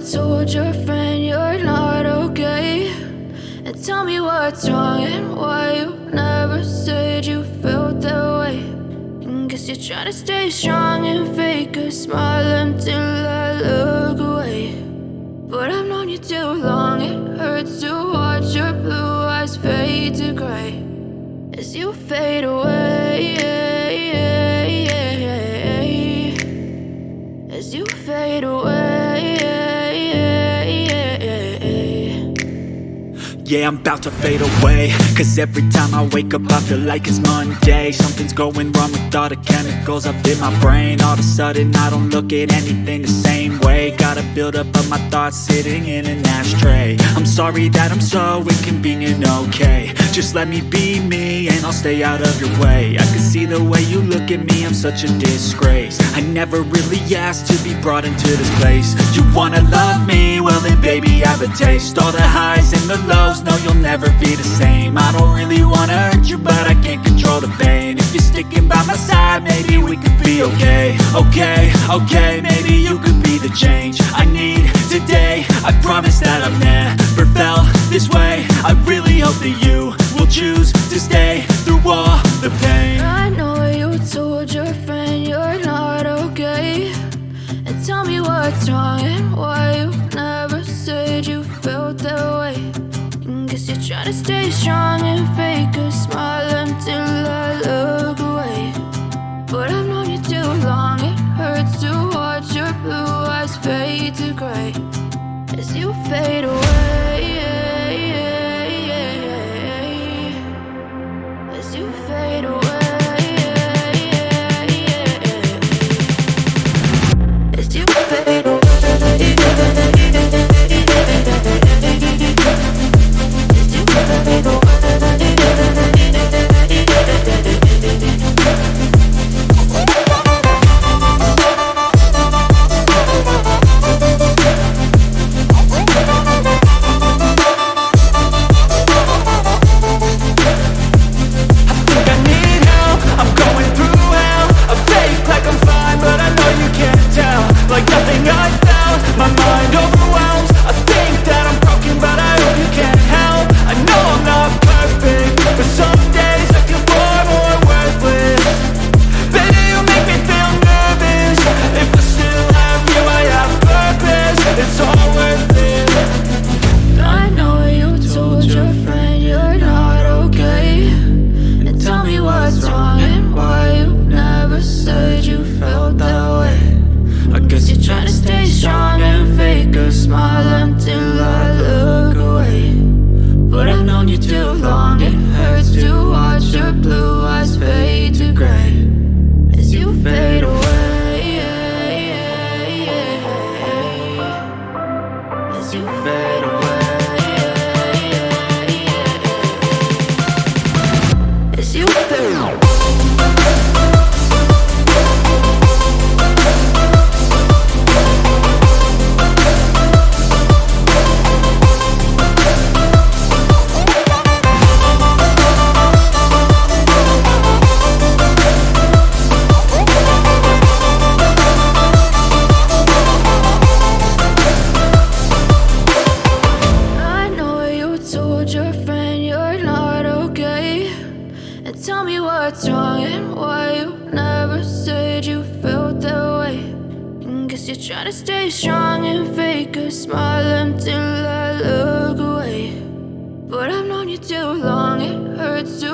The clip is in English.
told your friend you're not okay? And tell me what's wrong and why you never said you felt that way. And guess you're trying to stay strong and fake a smile until I look away. But I've known you too long, it hurts to watch your blue eyes fade to gray as you fade away, as you fade away. Yeah, I'm about to fade away, cause every time I wake up I feel like it's Monday. Something's going wrong with all the chemicals up in my brain. All of a sudden I don't look at anything the same way. Got a buildup of my thoughts sitting in an ashtray. I'm sorry that I'm so inconvenient, okay? Just let me be me and I'll stay out of your way. I can see the way you look at me, I'm such a disgrace. I never really asked to be brought into this place. You wanna love me? Well then baby, have a taste. All the highs and the lows, no, you'll never be the same. I don't really wanna hurt you, but I can't control the pain. If you're sticking by my side, maybe we could be okay. Okay, maybe you could be the change I need today. I promise that I've never felt this way. I really hope that you will choose to stay through all the pain. I know you told your friend you're not okay. And tell me what's wrong and why you never said you felt that way. Guess you're trying to stay strong and fake a smile until I look away. But I've known you too long, it hurts to watch your blue eyes fade to gray as you fade away, as you fade away, as you fade away. Tell me what's wrong and why you never said you felt that way. And guess you're trying to stay strong and fake a smile until I look away. But I've known you too long, it hurts to